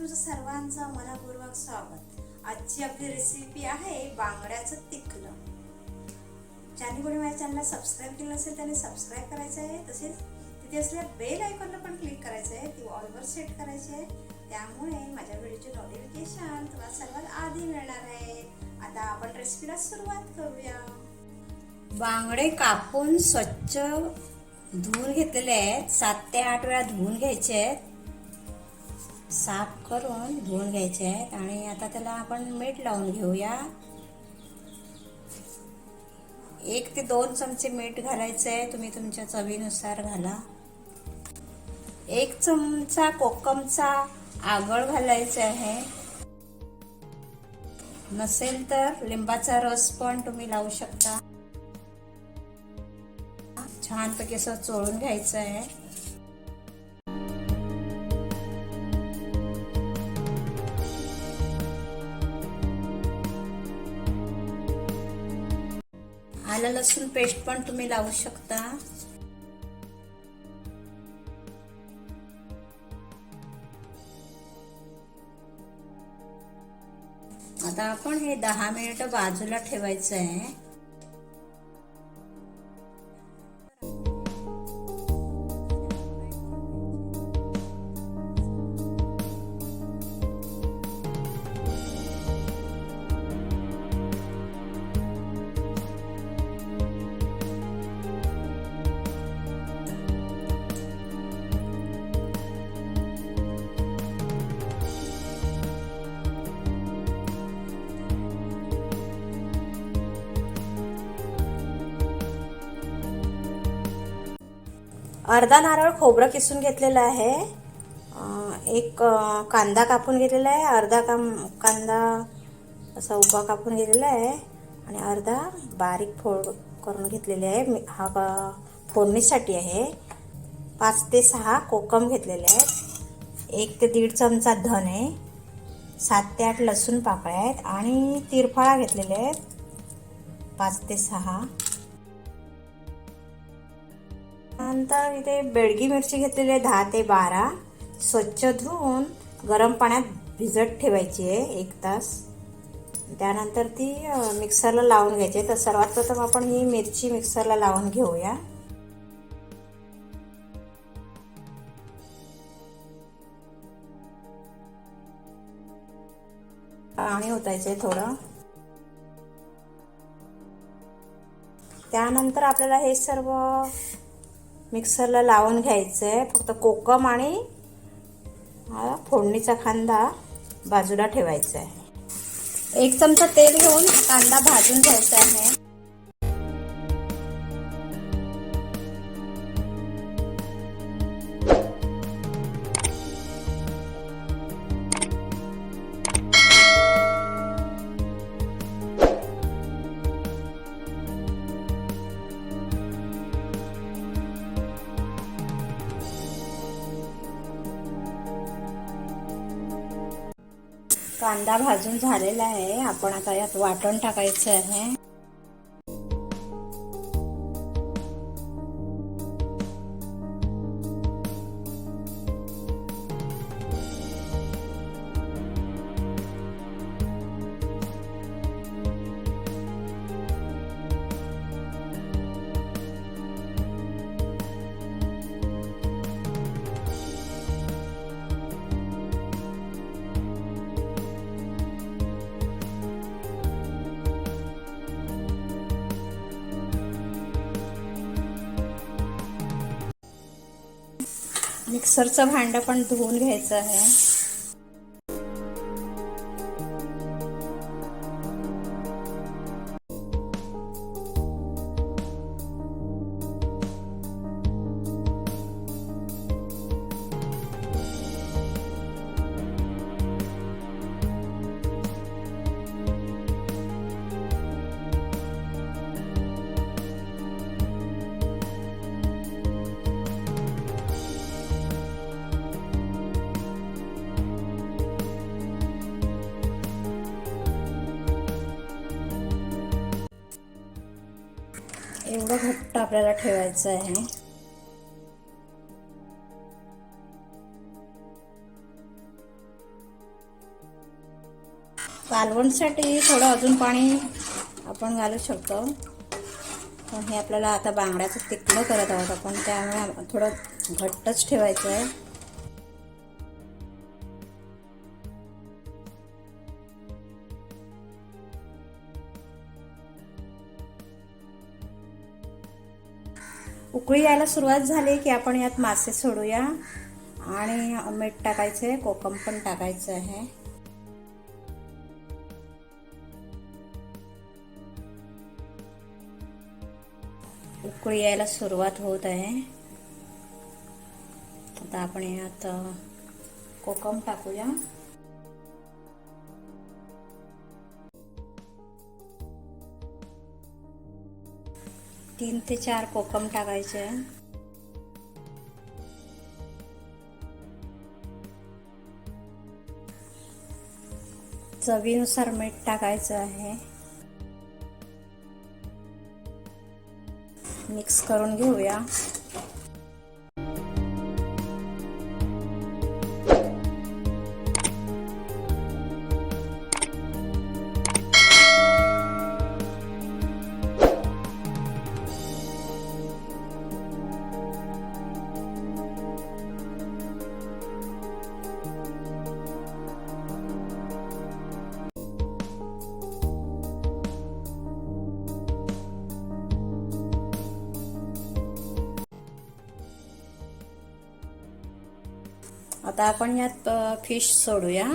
तुझं सर्वांचं मनपूर्वक स्वागत। आजची आपली रेसिपी आहे बांगड्याचं तिखलं। ज्यांनी कोणी माझ्या चॅनलला सबस्क्राईब केलं असेल त्यांनी सबस्क्राईब करायचं आहे, तसेच तिथे असलेल्या बेल आयकॉनला पण क्लिक करायचं आहे, ती ऑलवर सेट करायची आहे। त्यामुळे माझ्या व्हिडिओचे नोटिफिकेशन तुम्हाला सर्वात आधी मिळणार आहे। आता आपण रेसिपीला सुरुवात करूया। बांगडे कापून स्वच्छ धुवून घेतलेले आहेत। 7 ते 8 वेळा धुवून घ्यायचे आहेत, साफ करून धुवून घ्यायचे आहेत। आणि आता त्याला आपण मीठ लावून घेऊया। 1 ते 2 चमचे मीठ घालायचे आहे, तुम्ही तुमच्या चवीनुसार घाला। 1 चमचा कोकमचा आगळ घालायचा आहे, नसेल तर लिंबाचा रस पण तुम्ही लावू शकता। छानपैकी असं चोळून घ्यायचं आहे। आलं लसूण पेस्ट पण तुम्ही लावू शकता। आता आपण हे 10 मिनिटं बाजूला ठेवायचं आहे। अर्धा नारळ खोबरं किसून घेतलेलं आहे। एक कांदा कापून घेतलेला आहे, अर्धा कांदा असा उभा कापून घेतलेला आहे आणि अर्धा बारीक फोड करून घेतलेले आहे। हा फोडणीसाठी आहे। 5 ते 6 कोकम घेतलेले आहेत, 1 ते 1.5 चमचा धने, 7 ते 8 लसूण पाकळ्या आहेत आणि तिरफळा घेतलेले आहेत 5 ते 6। नंतर इथे बेडगी मिरची घेतलेली आहे 10 ते 12, स्वच्छ धुवून गरम पाण्यात भिजत ठेवायची आहे 1 तास। त्यानंतर ती मिक्सरला लावून घ्यायची। तर सर्वात प्रथम आपण ही मिरची मिक्सरला लावून घेऊया। पाणी ओतायचे थोडं। त्यानंतर आपल्याला हे सर्व मिक्सरला लावून घ्यायचं आहे। फक्त कोकम आणि फोडणीचा कांदा बाजूला ठेवायचा आहे। 1 चमचा तेल घेऊन कांदा भाजून घ्यायचा आहे। कांदा भाजून झालेला आहे, आपण आता यात वाटण टाकायचं आहे। मिक्सरचं भांडं पण धुवून घ्यायचं आहे। एवढं घट्ट आपल्याला ठेवायचं आहे। कालवणसाठी थोडं अजून पाणी आपण घालू शकतो, पण हे आपल्याला आता बांगड्याचं तिखलं करत आहोत आपण, त्यामुळे थोडं घट्टच ठेवायचं आहे. उकळी यायला सुरुवात झाली की आपण यात मासे सोडूया आणि मीठ टाकायचं आहे, कोकम पण टाकायचं आहे. उकळी यायला सुरुवात होत आहे. आता आपण यात कोकम टाकूया. तीन ते 4 कोकम टाकायचे आहे. चवीनुसार मीठ टाकायचं आहे. मिक्स करून घेऊया. आता आपण यात फिश सोडूया.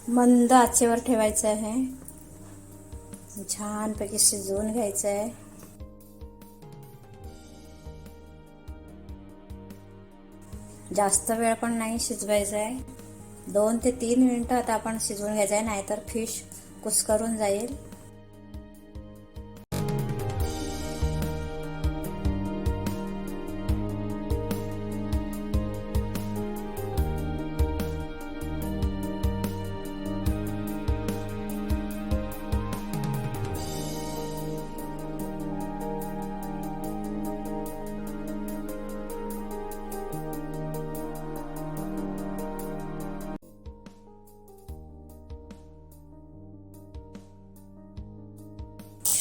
मंद आचेवर ठेवायचं आहे. छानपैकी शिजवून घ्यायचं आहे. जास्त वेळ पण नाही शिजवायचं आहे. 2 ते 3 मिनिटं आता आपण शिजवून घ्यायचं आहे, नाहीतर फिश कुस्करून जाईल.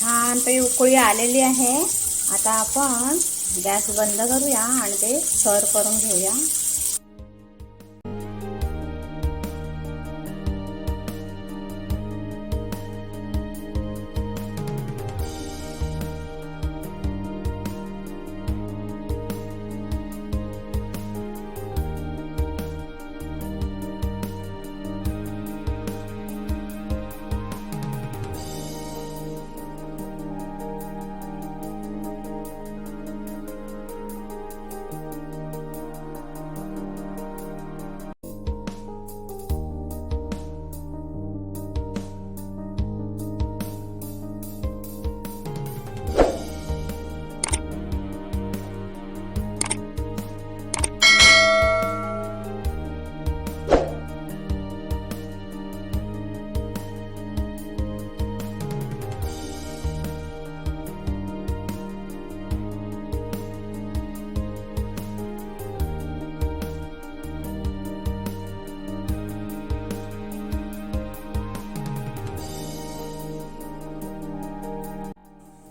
छानपैकी उकळी आलेली आहे. आता आपण गॅस बंद करूया आणि ते सर्व करून घेऊया.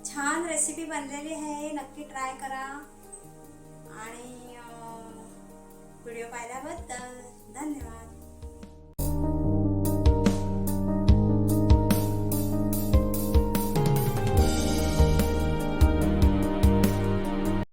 छान रेसिपी बनलेली आहे, नक्की ट्राय करा. आणि व्हिडिओ पाहिल्याबद्दल धन्यवाद.